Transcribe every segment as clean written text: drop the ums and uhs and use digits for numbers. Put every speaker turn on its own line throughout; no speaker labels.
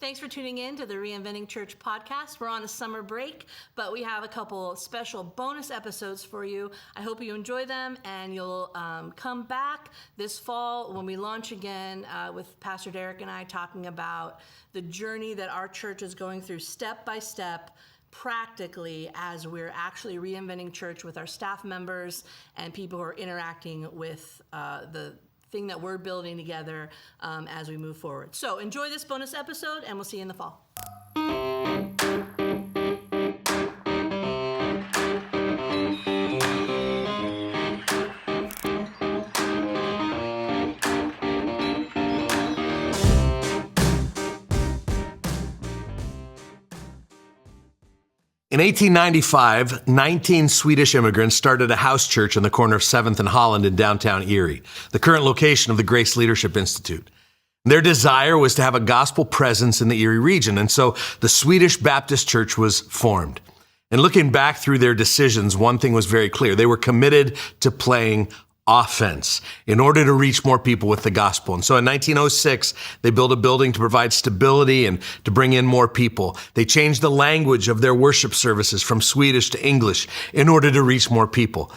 Thanks for tuning in to the Reinventing Church podcast. We're on a summer break, but we have a couple special bonus episodes for you. I hope you enjoy them, and you'll come back this fall when we launch again with Pastor Derek and I talking about the journey that our church is going through step by step, practically, as we're actually reinventing church with our staff members and people who are interacting with the thing that we're building together as we move forward. So enjoy this bonus episode, and we'll see you in the fall.
In 1895, 19 Swedish immigrants started a house church on the corner of 7th and Holland in downtown Erie, the current location of the Grace Leadership Institute. Their desire was to have a gospel presence in the Erie region, and so the Swedish Baptist Church was formed. And looking back through their decisions, one thing was very clear. They were committed to playing offense in order to reach more people with the gospel. And so in 1906, they built a building to provide stability and to bring in more people. They changed the language of their worship services from Swedish to English in order to reach more people.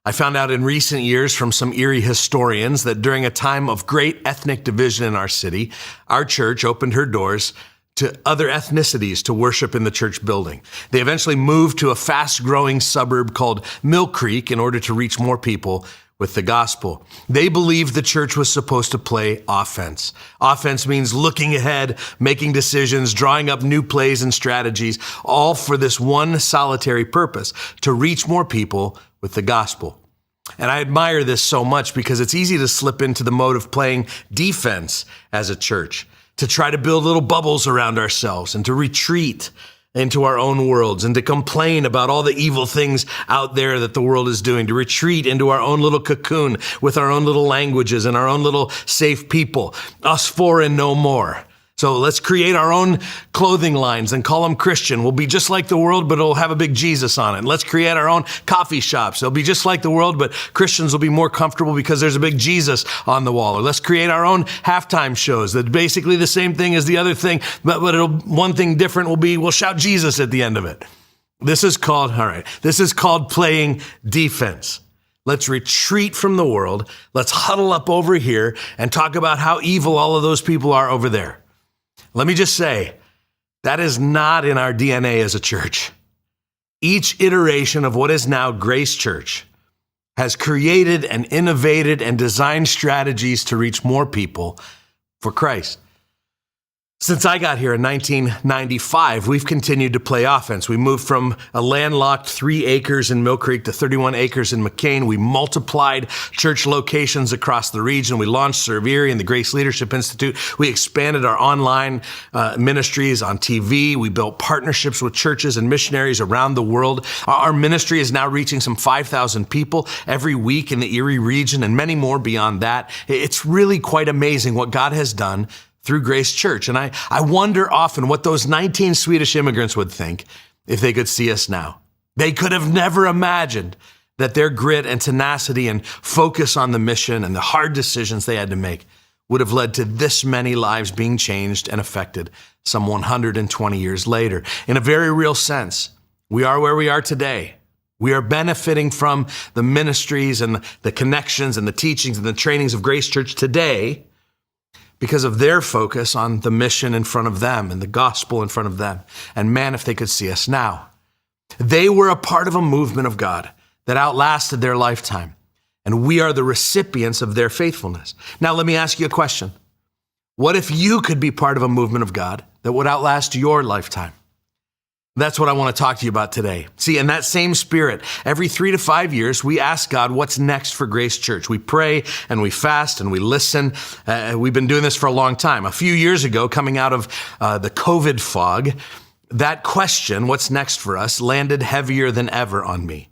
I found out in recent years from some Erie historians that during a time of great ethnic division in our city, our church opened her doors to other ethnicities to worship in the church building. They eventually moved to a fast-growing suburb called Mill Creek in order to reach more people with the gospel. They believed the church was supposed to play offense. Offense means looking ahead, making decisions, drawing up new plays and strategies, all for this one solitary purpose, to reach more people with the gospel. And I admire this so much because it's easy to slip into the mode of playing defense as a church, to try to build little bubbles around ourselves and to retreat into our own worlds and to complain about all the evil things out there that the world is doing, to retreat into our own little cocoon with our own little languages and our own little safe people, us four and no more. So let's create our own clothing lines and call them Christian. We'll be just like the world, but it'll have a big Jesus on it. Let's create our own coffee shops. They'll be just like the world, but Christians will be more comfortable because there's a big Jesus on the wall. Or let's create our own halftime shows that basically the same thing as the other thing, but one thing different will be we'll shout Jesus at the end of it. This is called playing defense. Let's retreat from the world. Let's huddle up over here and talk about how evil all of those people are over there. Let me just say, that is not in our DNA as a church. Each iteration of what is now Grace Church has created and innovated and designed strategies to reach more people for Christ. Since I got here in 1995, we've continued to play offense. We moved from a landlocked 3 acres in Mill Creek to 31 acres in McCain. We multiplied church locations across the region. We launched Serve Erie and the Grace Leadership Institute. We expanded our online ministries on TV. We built partnerships with churches and missionaries around the world. Our ministry is now reaching some 5,000 people every week in the Erie region and many more beyond that. It's really quite amazing what God has done through Grace Church. And I wonder often what those 19 Swedish immigrants would think if they could see us now. They could have never imagined that their grit and tenacity and focus on the mission and the hard decisions they had to make would have led to this many lives being changed and affected some 120 years later. In a very real sense, we are where we are today. We are benefiting from the ministries and the connections and the teachings and the trainings of Grace Church today because of their focus on the mission in front of them and the gospel in front of them. And man, if they could see us now. They were a part of a movement of God that outlasted their lifetime, and we are the recipients of their faithfulness. Now, let me ask you a question. What if you could be part of a movement of God that would outlast your lifetime? That's what I want to talk to you about today. See, in that same spirit, every 3 to 5 years, we ask God what's next for Grace Church. We pray and we fast and we listen. We've been doing this for a long time. A few years ago, coming out of the COVID fog, that question, what's next for us, landed heavier than ever on me.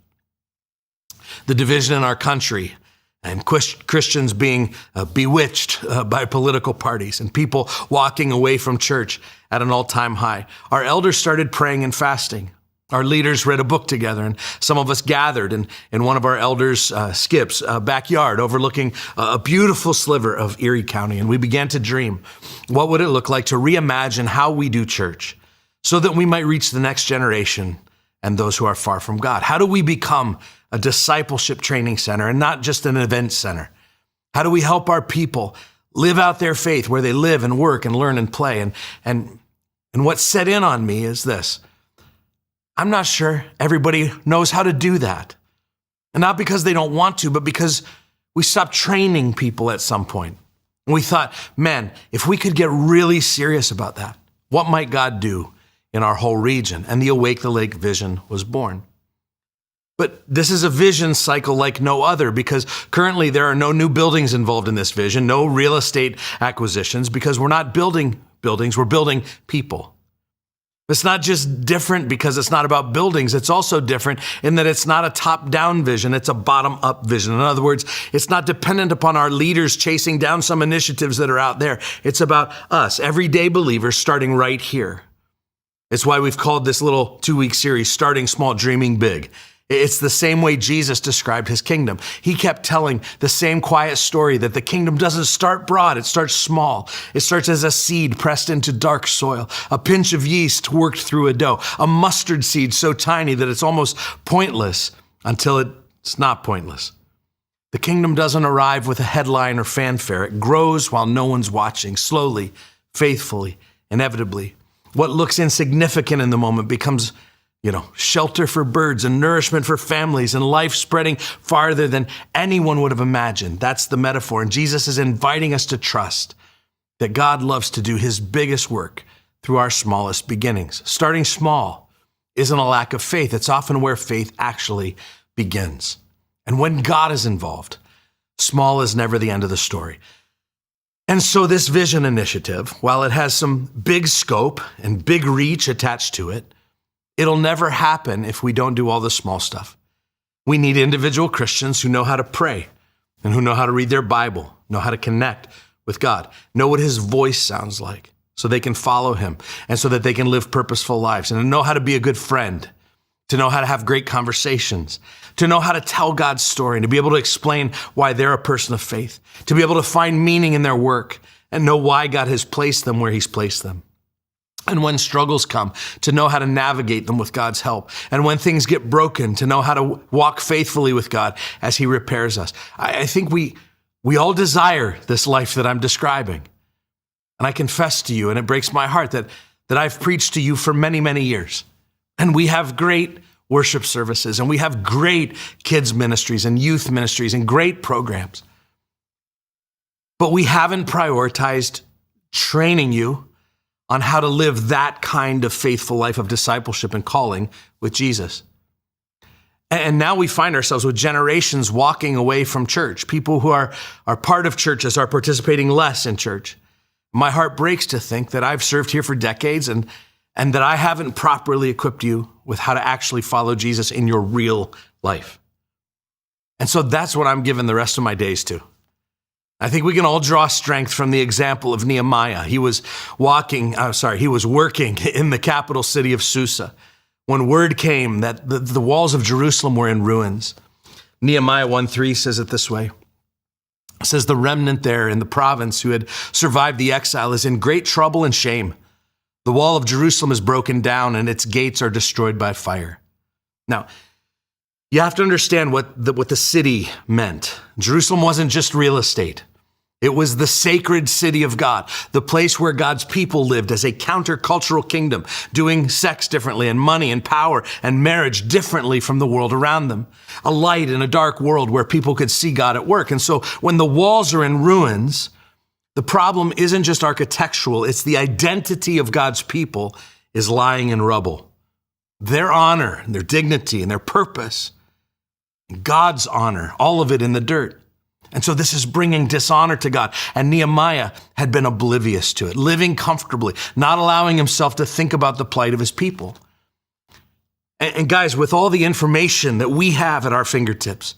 The division in our country and Christians being bewitched by political parties and people walking away from church at an all-time high. Our elders started praying and fasting. Our leaders read a book together, and some of us gathered in one of our elders' Skip's backyard overlooking a beautiful sliver of Erie County. And we began to dream, what would it look like to reimagine how we do church so that we might reach the next generation and those who are far from God? How do we become a discipleship training center and not just an event center? How do we help our people live out their faith where they live and work and learn and play? And what set in on me is this. I'm not sure everybody knows how to do that. And not because they don't want to, but because we stopped training people at some point. And we thought, man, if we could get really serious about that, what might God do in our whole region? And the Awake the Lake vision was born. But this is a vision cycle like no other, because currently there are no new buildings involved in this vision, no real estate acquisitions, because we're not building buildings, we're building people. It's not just different because it's not about buildings. It's also different in that it's not a top-down vision. It's a bottom-up vision. In other words, it's not dependent upon our leaders chasing down some initiatives that are out there. It's about us, everyday believers, starting right here. It's why we've called this little 2-week series, Starting Small, Dreaming Big. It's the same way Jesus described his kingdom. He kept telling the same quiet story that the kingdom doesn't start broad, it starts small. It starts as a seed pressed into dark soil, a pinch of yeast worked through a dough, a mustard seed so tiny that it's almost pointless until it's not pointless. The kingdom doesn't arrive with a headline or fanfare. It grows while no one's watching, slowly, faithfully, inevitably. What looks insignificant in the moment becomes shelter for birds and nourishment for families and life spreading farther than anyone would have imagined. That's the metaphor. And Jesus is inviting us to trust that God loves to do his biggest work through our smallest beginnings. Starting small isn't a lack of faith. It's often where faith actually begins. And when God is involved, small is never the end of the story. And so this vision initiative, while it has some big scope and big reach attached to it, it'll never happen if we don't do all the small stuff. We need individual Christians who know how to pray and who know how to read their Bible, know how to connect with God, know what his voice sounds like so they can follow him and so that they can live purposeful lives, and to know how to be a good friend, to know how to have great conversations, to know how to tell God's story and to be able to explain why they're a person of faith, to be able to find meaning in their work and know why God has placed them where he's placed them. And when struggles come, to know how to navigate them with God's help. And when things get broken, to know how to walk faithfully with God as he repairs us. I think we all desire this life that I'm describing. And I confess to you, and it breaks my heart that I've preached to you for many, many years. And we have great worship services, and we have great kids ministries and youth ministries and great programs. But we haven't prioritized training you on how to live that kind of faithful life of discipleship and calling with Jesus. And now we find ourselves with generations walking away from church. People who are part of churches are participating less in church. My heart breaks to think that I've served here for decades and that I haven't properly equipped you with how to actually follow Jesus in your real life. And so that's what I'm giving the rest of my days to. I think we can all draw strength from the example of Nehemiah. He was working in the capital city of Susa when word came that the walls of Jerusalem were in ruins. Nehemiah 1:3 says it this way. It says, the remnant there in the province who had survived the exile is in great trouble and shame. The wall of Jerusalem is broken down and its gates are destroyed by fire. Now, you have to understand what the city meant. Jerusalem wasn't just real estate. It was the sacred city of God, the place where God's people lived as a countercultural kingdom, doing sex differently and money and power and marriage differently from the world around them. A light in a dark world where people could see God at work. And so when the walls are in ruins, the problem isn't just architectural, it's the identity of God's people is lying in rubble. Their honor and their dignity and their purpose, God's honor, all of it in the dirt. And so this is bringing dishonor to God. And Nehemiah had been oblivious to it, living comfortably, not allowing himself to think about the plight of his people. And guys, with all the information that we have at our fingertips,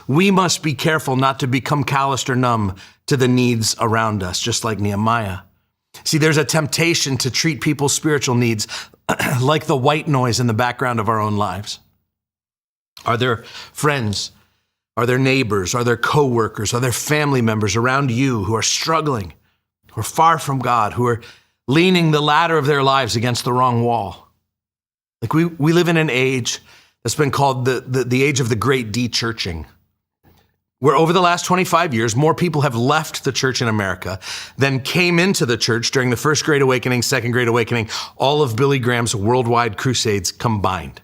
we must be careful not to become calloused or numb to the needs around us, just like Nehemiah. See, there's a temptation to treat people's spiritual needs like the white noise in the background of our own lives? Are there friends? Are there neighbors? Are there coworkers? Are there family members around you who are struggling, who are far from God, who are leaning the ladder of their lives against the wrong wall? Like we live in an age that's been called the age of the great de-churching, where over the last 25 years, more people have left the church in America than came into the church during the First Great Awakening, Second Great Awakening, all of Billy Graham's worldwide crusades combined.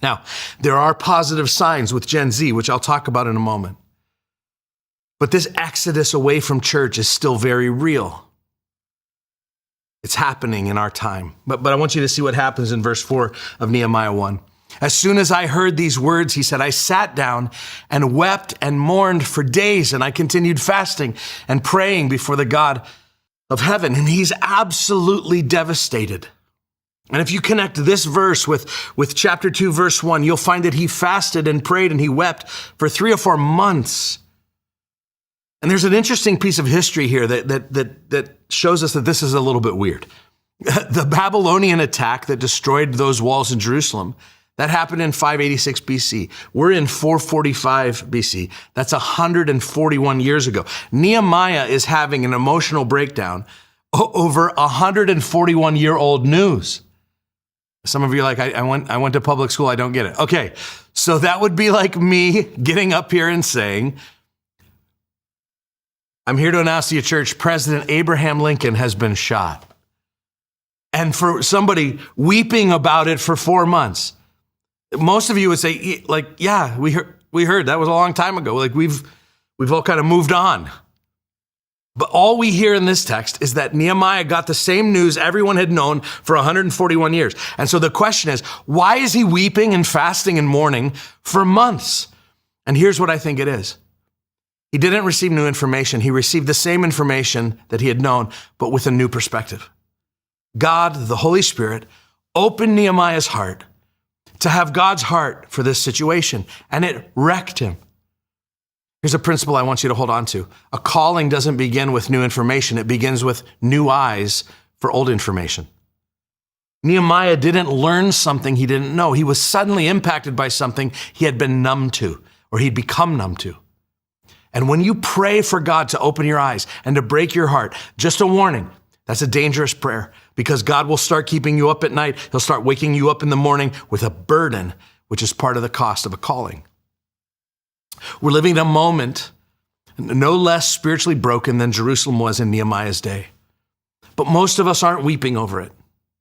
Now, there are positive signs with Gen Z, which I'll talk about in a moment. But this exodus away from church is still very real. It's happening in our time. But I want you to see what happens in verse 4 of Nehemiah 1. As soon as I heard these words, he said, I sat down and wept and mourned for days, and I continued fasting and praying before the God of heaven. And he's absolutely devastated. And if you connect this verse with chapter 2, verse 1, you'll find that he fasted and prayed and he wept for 3 or 4 months. And there's an interesting piece of history here that shows us that this is a little bit weird. The Babylonian attack that destroyed those walls in Jerusalem, that happened in 586 BC. We're in 445 BC. That's 141 years ago. Nehemiah is having an emotional breakdown over 141-year-old news. Some of you are like, I went to public school, I don't get it. Okay, so that would be like me getting up here and saying, I'm here to announce to your church, President Abraham Lincoln has been shot. And for somebody weeping about it for 4 months, most of you would say, like, yeah, we heard that was a long time ago. Like we've all kind of moved on. But all we hear in this text is that Nehemiah got the same news everyone had known for 141 years. And so the question is, why is he weeping and fasting and mourning for months? And here's what I think it is. He didn't receive new information. He received the same information that he had known, but with a new perspective. God, the Holy Spirit, opened Nehemiah's heart to have God's heart for this situation, and it wrecked him. Here's a principle I want you to hold on to. A calling doesn't begin with new information. It begins with new eyes for old information. Nehemiah didn't learn something he didn't know. He was suddenly impacted by something he had been numb to, or he'd become numb to. And when you pray for God to open your eyes and to break your heart, just a warning, that's a dangerous prayer, because God will start keeping you up at night. He'll start waking you up in the morning with a burden, which is part of the cost of a calling. We're living in a moment no less spiritually broken than Jerusalem was in Nehemiah's day. But most of us aren't weeping over it.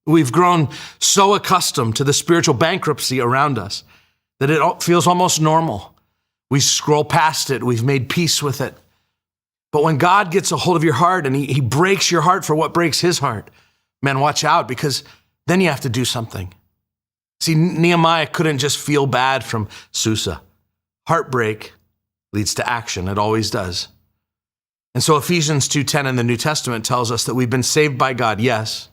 We've grown so accustomed to the spiritual bankruptcy around us that it feels almost normal. We scroll past it. We've made peace with it. But when God gets a hold of your heart and he breaks your heart for what breaks his heart, man, watch out, because then you have to do something. See, Nehemiah couldn't just feel bad from Susa. Heartbreak leads to action. It always does. And so Ephesians 2:10 in the New Testament tells us that we've been saved by God, yes,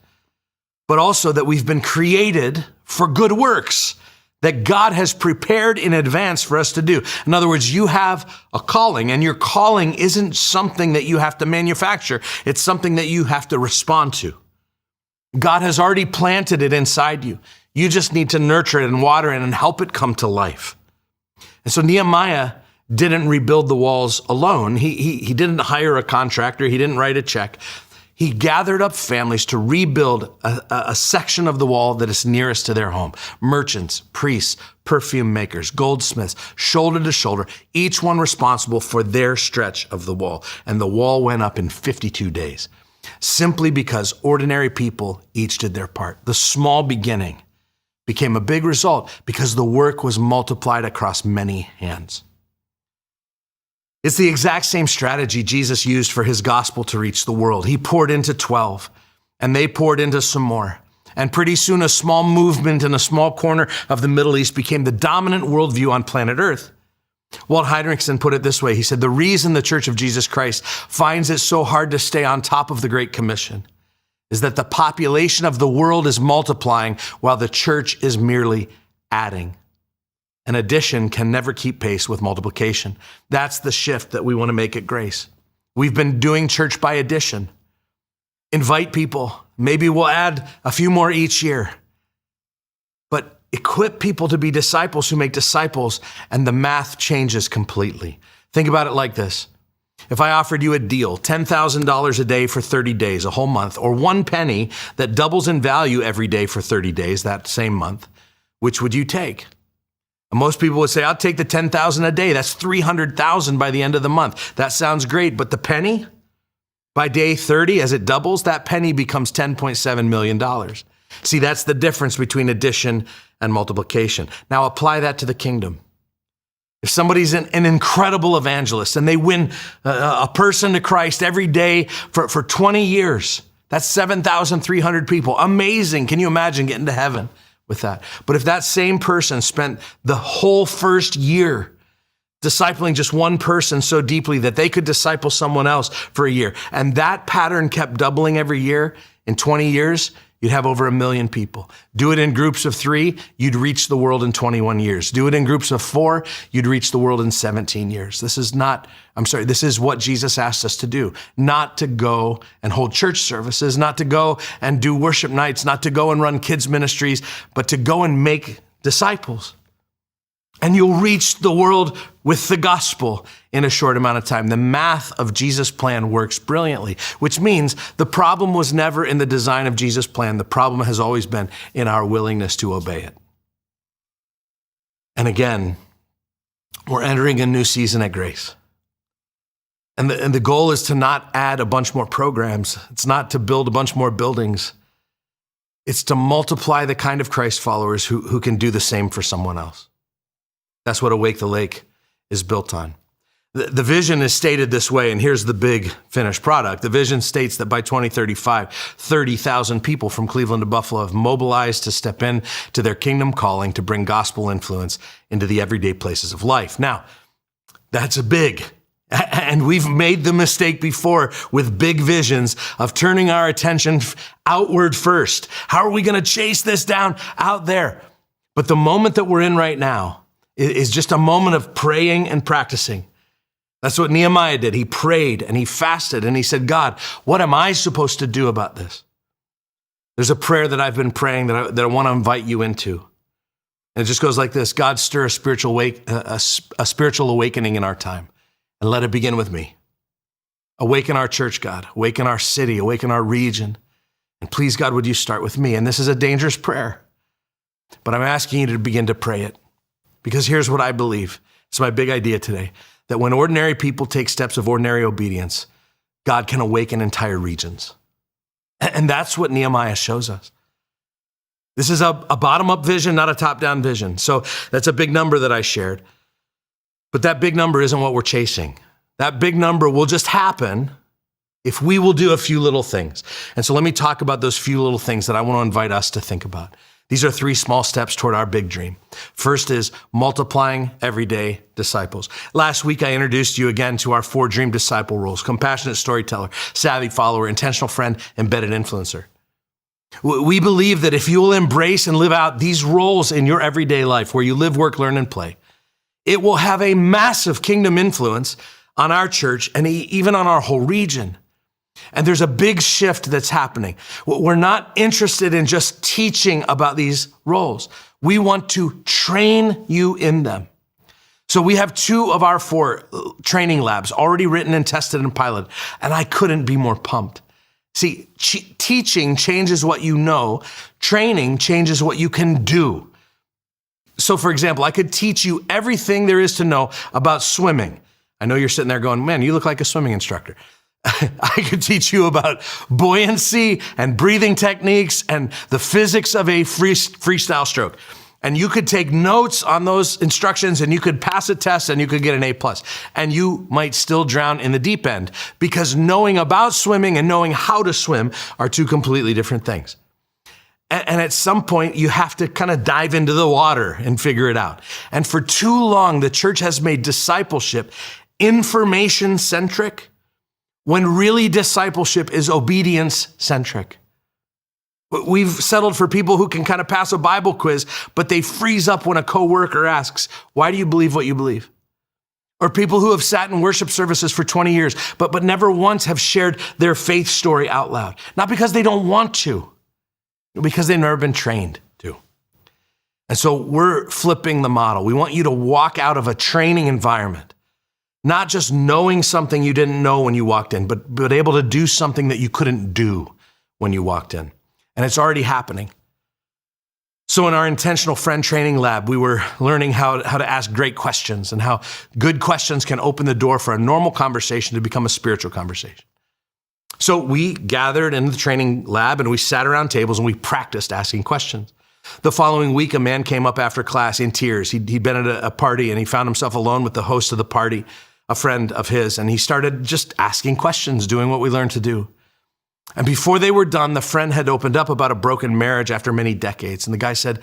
but also that we've been created for good works that God has prepared in advance for us to do. In other words, you have a calling, and your calling isn't something that you have to manufacture. It's something that you have to respond to. God has already planted it inside you. You just need to nurture it and water it and help it come to life. And so Nehemiah didn't rebuild the walls alone. He didn't hire a contractor. He didn't write a check. He gathered up families to rebuild a section of the wall that is nearest to their home. Merchants, priests, perfume makers, goldsmiths, shoulder to shoulder, each one responsible for their stretch of the wall. And the wall went up in 52 days, simply because ordinary people each did their part. The small beginning became a big result because the work was multiplied across many hands. It's the exact same strategy Jesus used for his gospel to reach the world. He poured into 12, and they poured into some more. And pretty soon, a small movement in a small corner of the Middle East became the dominant worldview on planet Earth. Walt Heinrichsen put it this way. He said, the reason the Church of Jesus Christ finds it so hard to stay on top of the Great Commission is that the population of the world is multiplying while the church is merely adding. And addition can never keep pace with multiplication. That's the shift that we want to make at Grace. We've been doing church by addition. Invite people, Maybe we'll add a few more each year. But equip people to be disciples who make disciples, and the math changes completely. Think about it like this. If I offered you a deal, $10,000 a day for 30 days, a whole month, or 1 penny that doubles in value every day for 30 days, that same month, which would you take? And most people would say, I'll take the $10,000 a day. That's $300,000 by the end of the month. That sounds great, but the penny? By day 30, as it doubles, that penny becomes $10.7 million. See, that's the difference between addition and multiplication. Now apply that to the kingdom. If somebody's an incredible evangelist and they win a person to Christ every day for 20 years, that's 7,300 people. Amazing. Can you imagine getting to heaven with that? But if that same person spent the whole first year discipling just one person so deeply that they could disciple someone else for a year, and that pattern kept doubling every year, in 20 years, you'd have over 1 million people. Do it in groups of 3, you'd reach the world in 21 years. Do it in groups of 4, you'd reach the world in 17 years. This is what Jesus asked us to do. Not to go and hold church services, not to go and do worship nights, not to go and run kids ministries, but to go and make disciples. And you'll reach the world with the gospel in a short amount of time. The math of Jesus' plan works brilliantly, which means the problem was never in the design of Jesus' plan. The problem has always been in our willingness to obey it. And again, we're entering a new season at Grace. And the goal is to not add a bunch more programs. It's not to build a bunch more buildings. It's to multiply the kind of Christ followers who can do the same for someone else. That's what Awake the Lake is built on. The vision is stated this way, and here's the big finished product. The vision states that by 2035, 30,000 people from Cleveland to Buffalo have mobilized to step in to their kingdom calling to bring gospel influence into the everyday places of life. Now, that's a big, and we've made the mistake before with big visions of turning our attention outward first. How are we going to chase this down out there? But the moment that we're in right now is just a moment of praying and practicing. That's what Nehemiah did. He prayed and he fasted and he said, God, what am I supposed to do about this? There's a prayer that I've been praying that I want to invite you into. And it just goes like this: God, stir a spiritual awakening in our time, and let it begin with me. Awaken our church, God. Awaken our city. Awaken our region. And please, God, would you start with me? And this is a dangerous prayer, but I'm asking you to begin to pray it. Because here's what I believe. It's my big idea today, that when ordinary people take steps of ordinary obedience, God can awaken entire regions. And that's what Nehemiah shows us. This is a bottom-up vision, not a top-down vision. So that's a big number that I shared. But that big number isn't what we're chasing. That big number will just happen if we will do a few little things. And so let me talk about those few little things that I want to invite us to think about. These are 3 small steps toward our big dream. First is multiplying everyday disciples. Last week, I introduced you again to our 4 dream disciple roles: compassionate storyteller, savvy follower, intentional friend, embedded influencer. We believe that if you will embrace and live out these roles in your everyday life, where you live, work, learn, and play, it will have a massive kingdom influence on our church and even on our whole region. And there's a big shift that's happening. We're not interested in just teaching about these roles. We want to train you in them. So we have 2 of our 4 training labs already written and tested and piloted, and I couldn't be more pumped. See, teaching changes what you know. Training changes what you can do. So for example, I could teach you everything there is to know about swimming. I know you're sitting there going, man, you look like a swimming instructor. I could teach you about buoyancy and breathing techniques and the physics of a freestyle stroke. And you could take notes on those instructions and you could pass a test and you could get an A+. And you might still drown in the deep end, because knowing about swimming and knowing how to swim are 2 completely different things. And at some point, you have to kind of dive into the water and figure it out. And for too long, the church has made discipleship information-centric, when really discipleship is obedience-centric. We've settled for people who can kind of pass a Bible quiz, but they freeze up when a coworker asks, why do you believe what you believe? Or people who have sat in worship services for 20 years, but never once have shared their faith story out loud. Not because they don't want to, but because they've never been trained to. And so we're flipping the model. We want you to walk out of a training environment, not just knowing something you didn't know when you walked in, but able to do something that you couldn't do when you walked in. And it's already happening. So in our intentional friend training lab, we were learning how to ask great questions and how good questions can open the door for a normal conversation to become a spiritual conversation. So we gathered in the training lab and we sat around tables and we practiced asking questions. The following week, a man came up after class in tears. He'd been at a party and he found himself alone with the host of the party, a friend of his, and he started just asking questions, doing what we learned to do. And before they were done, the friend had opened up about a broken marriage after many decades. And the guy said,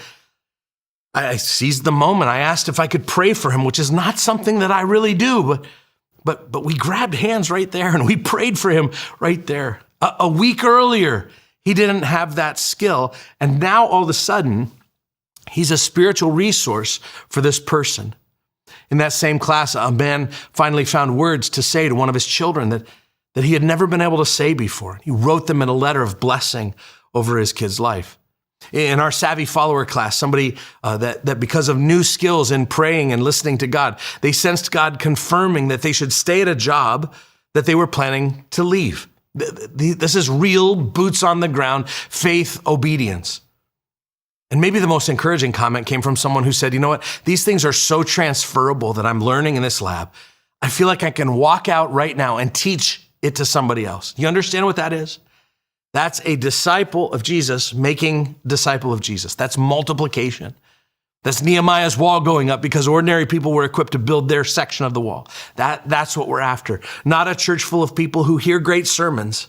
I seized the moment. I asked if I could pray for him, which is not something that I really do, but we grabbed hands right there and we prayed for him right there. A week earlier, he didn't have that skill. And now all of a sudden, he's a spiritual resource for this person. In that same class, a man finally found words to say to one of his children that he had never been able to say before. He wrote them in a letter of blessing over his kid's life. In our Savvy Follower class, somebody that because of new skills in praying and listening to God, they sensed God confirming that they should stay at a job that they were planning to leave. This is real boots on the ground faith obedience. And maybe the most encouraging comment came from someone who said, you know what, these things are so transferable that I'm learning in this lab. I feel like I can walk out right now and teach it to somebody else. You understand what that is? That's a disciple of Jesus making disciple of Jesus. That's multiplication. That's Nehemiah's wall going up because ordinary people were equipped to build their section of the wall. That's what we're after. Not a church full of people who hear great sermons,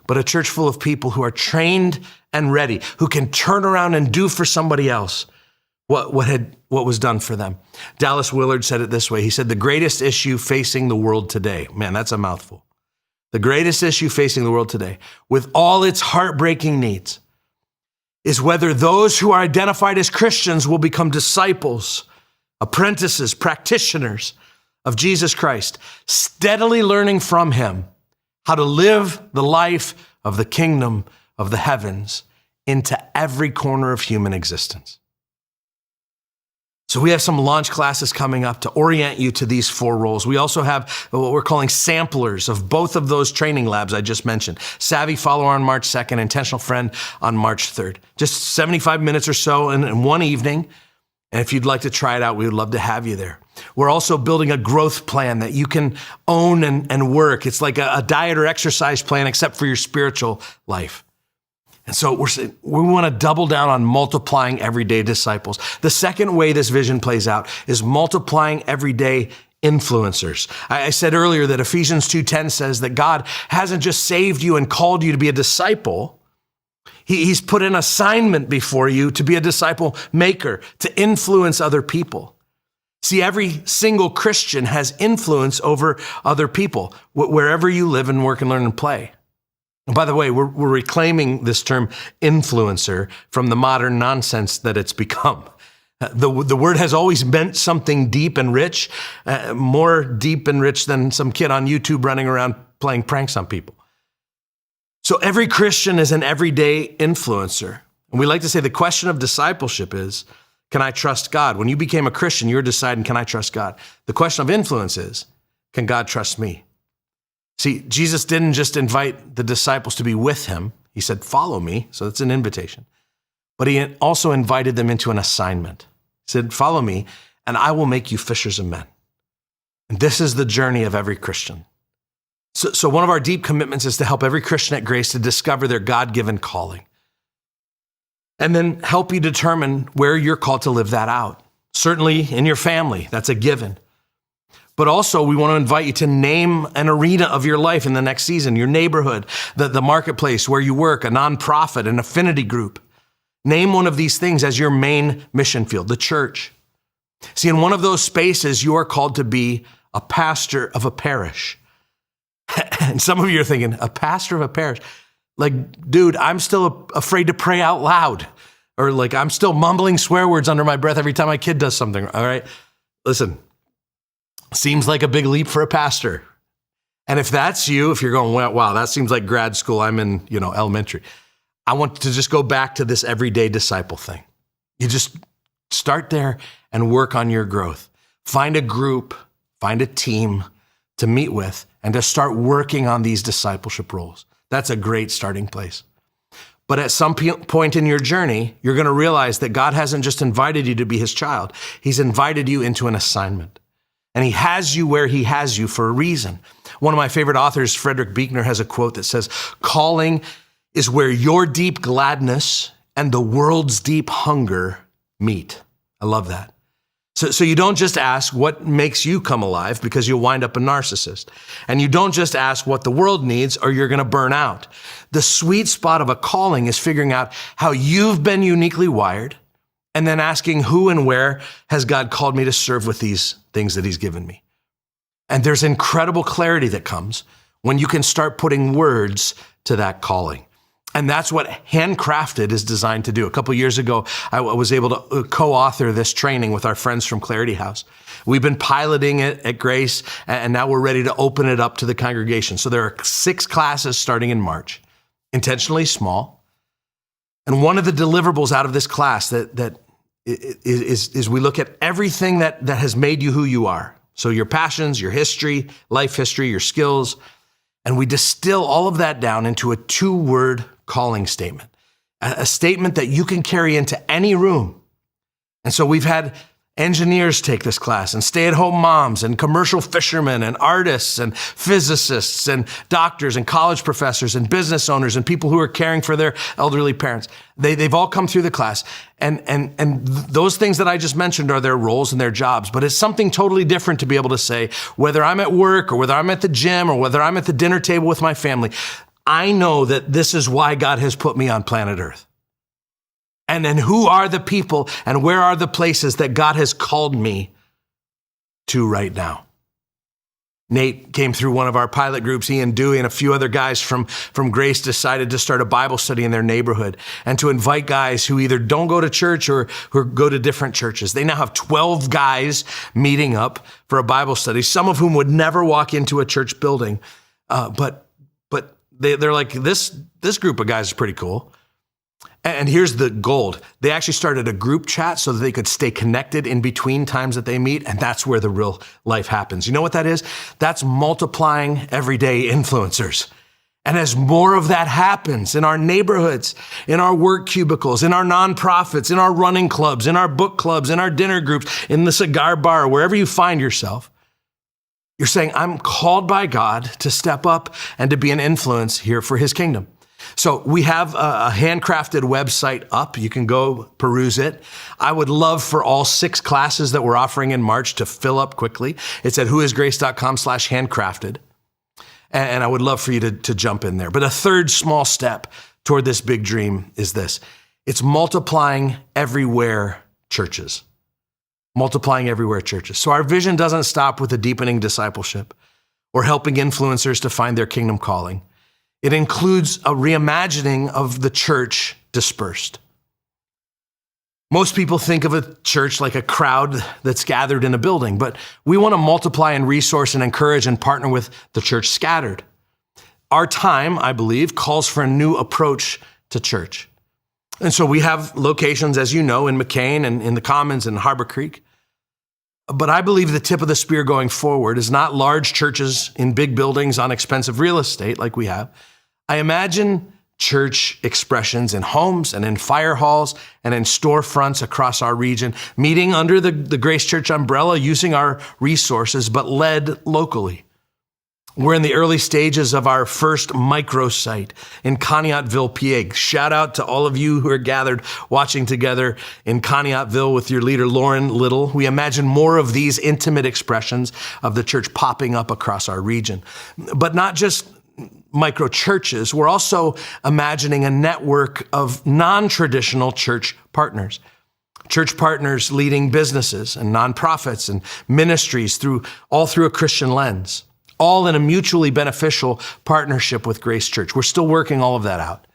but a church full of people who are trained and ready, who can turn around and do for somebody else what was done for them. Dallas Willard said it this way. He said, the greatest issue facing the world today, man, that's a mouthful. The greatest issue facing the world today, with all its heartbreaking needs, is whether those who are identified as Christians will become disciples, apprentices, practitioners of Jesus Christ, steadily learning from him how to live the life of the kingdom of the heavens into every corner of human existence. So we have some launch classes coming up to orient you to these 4 roles. We also have what we're calling samplers of both of those training labs I just mentioned. Savvy Follower on March 2nd, Intentional Friend on March 3rd. Just 75 minutes or so in one evening. And if you'd like to try it out, we would love to have you there. We're also building a growth plan that you can own and work. It's like a diet or exercise plan, except for your spiritual life. And so we want to double down on multiplying everyday disciples. The second way this vision plays out is multiplying everyday influencers. I said earlier that Ephesians 2:10 says that God hasn't just saved you and called you to be a disciple. He's put an assignment before you to be a disciple maker, to influence other people. See, every single Christian has influence over other people, wherever you live and work and learn and play. And by the way, we're reclaiming this term influencer from the modern nonsense that it's become. The word has always meant something deep and rich, more deep and rich than some kid on YouTube running around playing pranks on people. So every Christian is an everyday influencer. And we like to say the question of discipleship is, can I trust God? When you became a Christian, you're deciding, can I trust God? The question of influence is, can God trust me? See, Jesus didn't just invite the disciples to be with him. He said, follow me. So that's an invitation. But he also invited them into an assignment. He said, follow me, and I will make you fishers of men. And this is the journey of every Christian. So one of our deep commitments is to help every Christian at Grace to discover their God-given calling. And then help you determine where you're called to live that out. Certainly in your family, that's a given. But also, we want to invite you to name an arena of your life in the next season, your neighborhood, the marketplace where you work, a nonprofit, an affinity group. Name one of these things as your main mission field, the church. See, in one of those spaces, you are called to be a pastor of a parish. And some of you are thinking, a pastor of a parish? Like, dude, I'm still afraid to pray out loud. Or like, I'm still mumbling swear words under my breath every time my kid does something, all right? Listen. Seems like a big leap for a pastor. And if that's you, if you're going, wow, that seems like grad school, I'm in, elementary. I want to just go back to this everyday disciple thing. You just start there and work on your growth. Find a group, find a team to meet with and to start working on these discipleship roles. That's a great starting place. But at some point in your journey, you're going to realize that God hasn't just invited you to be his child. He's invited you into an assignment. And he has you where he has you for a reason. One of my favorite authors, Frederick Buechner, has a quote that says, "Calling is where your deep gladness and the world's deep hunger meet." I love that. So you don't just ask what makes you come alive, because you'll wind up a narcissist. And you don't just ask what the world needs, or you're going to burn out. The sweet spot of a calling is figuring out how you've been uniquely wired, and then asking who and where has God called me to serve with these things that he's given me. And there's incredible clarity that comes when you can start putting words to that calling. And that's what Handcrafted is designed to do. A couple years ago, I was able to co-author this training with our friends from Clarity House. We've been piloting it at Grace, and now we're ready to open it up to the congregation. So there are 6 classes starting in March, intentionally small. And one of the deliverables out of this class that is we look at everything that has made you who you are. So your passions, your history, life history, your skills, and we distill all of that down into a 2-word calling statement, a statement that you can carry into any room. And so we've had engineers take this class, and stay-at-home moms, and commercial fishermen, and artists, and physicists, and doctors, and college professors, and business owners, and people who are caring for their elderly parents. They've all come through the class. And those things that I just mentioned are their roles and their jobs, but it's something totally different to be able to say, whether I'm at work, or whether I'm at the gym, or whether I'm at the dinner table with my family, I know that this is why God has put me on planet Earth. And then who are the people and where are the places that God has called me to right now? Nate came through one of our pilot groups. He and Dewey and a few other guys from Grace decided to start a Bible study in their neighborhood and to invite guys who either don't go to church or who go to different churches. They now have 12 guys meeting up for a Bible study, some of whom would never walk into a church building. But they're like, this group of guys is pretty cool. And here's the gold. They actually started a group chat so that they could stay connected in between times that they meet. And that's where the real life happens. You know what that is? That's multiplying everyday influencers. And as more of that happens in our neighborhoods, in our work cubicles, in our nonprofits, in our running clubs, in our book clubs, in our dinner groups, in the cigar bar, wherever you find yourself, you're saying, I'm called by God to step up and to be an influence here for his kingdom. So we have a Handcrafted website up. You can go peruse it. I would love for all 6 classes that we're offering in March to fill up quickly. It's at whoisgrace.com/handcrafted. And I would love for you to jump in there. But a third small step toward this big dream is this. It's multiplying everywhere churches. Multiplying everywhere churches. So our vision doesn't stop with a deepening discipleship or helping influencers to find their kingdom calling. It includes a reimagining of the church dispersed. Most people think of a church like a crowd that's gathered in a building, but we want to multiply and resource and encourage and partner with the church scattered. Our time, I believe, calls for a new approach to church. And so we have locations, as you know, in McCain and in the Commons and Harbor Creek. But I believe the tip of the spear going forward is not large churches in big buildings on expensive real estate like we have. I imagine church expressions in homes and in fire halls and in storefronts across our region, meeting under the Grace Church umbrella, using our resources, but led locally. We're in the early stages of our first microsite in Conneautville, PA. Shout out to all of you who are gathered watching together in Conneautville with your leader, Lauren Little. We imagine more of these intimate expressions of the church popping up across our region. But not just micro churches, we're also imagining a network of non-traditional church partners. Church partners leading businesses and nonprofits and ministries all through a Christian lens. All in a mutually beneficial partnership with Grace Church. We're still working all of that out.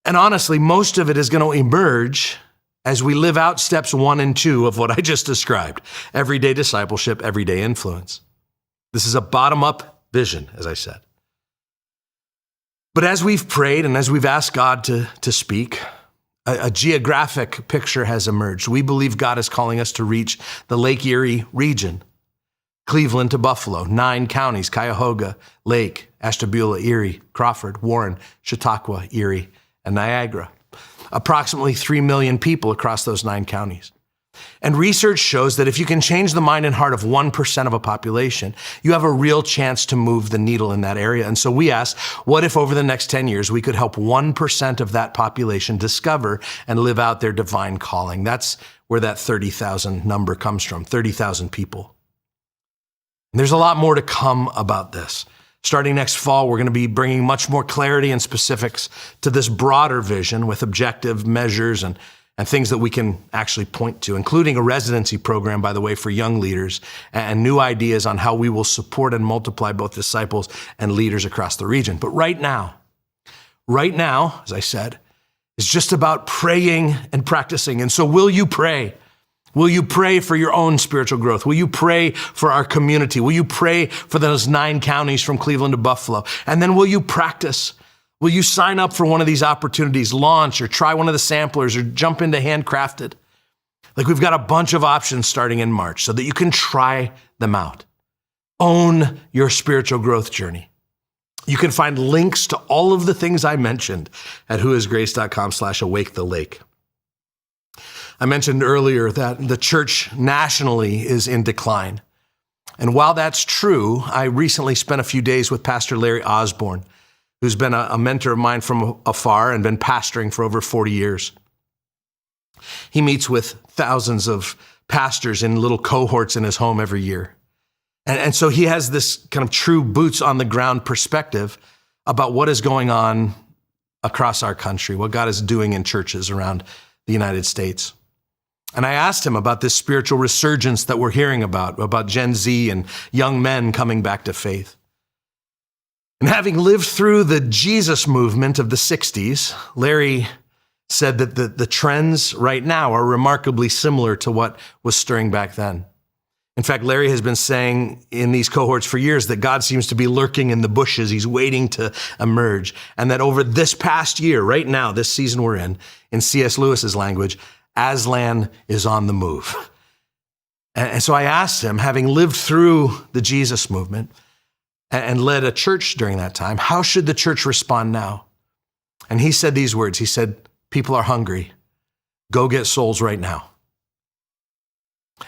And honestly, most of it is going to emerge as we live out steps 1 and 2 of what I just described: everyday discipleship, everyday influence. This is a bottom-up vision, as I said. But as we've prayed and as we've asked God to speak, a geographic picture has emerged. We believe God is calling us to reach the Lake Erie region, Cleveland to Buffalo, 9 counties: Cuyahoga, Lake, Ashtabula, Erie, Crawford, Warren, Chautauqua, Erie, and Niagara. Approximately 3 million people across those 9 counties. And research shows that if you can change the mind and heart of 1% of a population, you have a real chance to move the needle in that area. And so we asked, what if over the next 10 years, we could help 1% of that population discover and live out their divine calling? That's where that 30,000 number comes from, 30,000 people. And there's a lot more to come about this. Starting next fall, we're going to be bringing much more clarity and specifics to this broader vision with objective measures and things that we can actually point to, including a residency program, by the way, for young leaders, and new ideas on how we will support and multiply both disciples and leaders across the region. But right now, as I said, is just about praying and practicing. And so will you pray? Will you pray for your own spiritual growth? Will you pray for our community? Will you pray for those 9 counties from Cleveland to Buffalo? And then will you practice? Will you sign up for one of these opportunities, launch or try one of the samplers or jump into handcrafted? Like, we've got a bunch of options starting in March so that you can try them out. Own your spiritual growth journey. You can find links to all of the things I mentioned at whoisgrace.com/awakethelake. I mentioned earlier that the church nationally is in decline. And while that's true, I recently spent a few days with Pastor Larry Osborne, who's been a mentor of mine from afar and been pastoring for over 40 years. He meets with thousands of pastors in little cohorts in his home every year. And so he has this kind of true boots on the ground perspective about what is going on across our country, what God is doing in churches around the United States. And I asked him about this spiritual resurgence that we're hearing about Gen Z and young men coming back to faith. And having lived through the Jesus movement of the 60s, Larry said that the trends right now are remarkably similar to what was stirring back then. In fact, Larry has been saying in these cohorts for years that God seems to be lurking in the bushes. He's waiting to emerge. And that over this past year, right now, this season we're in C.S. Lewis's language, Aslan is on the move. And so I asked him, having lived through the Jesus movement and led a church during that time, how should the church respond now? And he said these words. He said, people are hungry. Go get souls right now.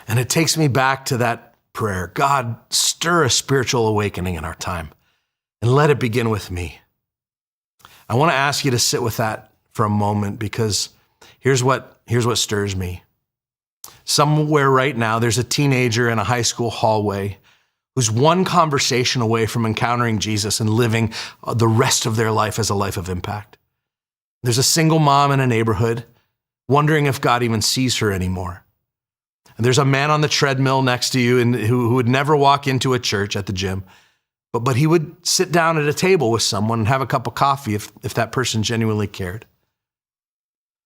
And it takes me back to that prayer. God, stir a spiritual awakening in our time and let it begin with me. I want to ask you to sit with that for a moment, because here's what stirs me. Somewhere right now, there's a teenager in a high school hallway who's one conversation away from encountering Jesus and living the rest of their life as a life of impact. There's a single mom in a neighborhood wondering if God even sees her anymore. And there's a man on the treadmill next to you who would never walk into a church at the gym, but he would sit down at a table with someone and have a cup of coffee if that person genuinely cared.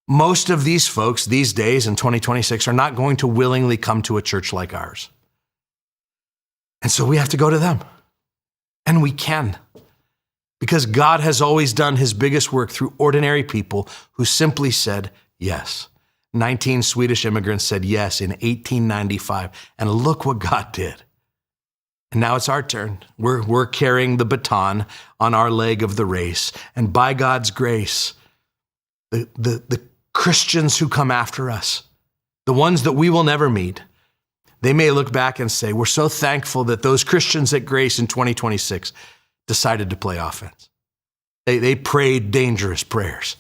Most of these folks these days in 2026 are not going to willingly come to a church like ours. And so we have to go to them. And we can. Because God has always done his biggest work through ordinary people who simply said yes. 19 Swedish immigrants said yes in 1895. And look what God did. And now it's our turn. We're carrying the baton on our leg of the race. And by God's grace, the Christians who come after us, the ones that we will never meet, they may look back and say, we're so thankful that those Christians at Grace in 2026 decided to play offense. They prayed dangerous prayers,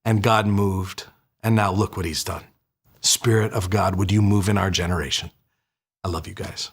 and God moved. And now look what he's done. Spirit of God, would you move in our generation? I love you guys.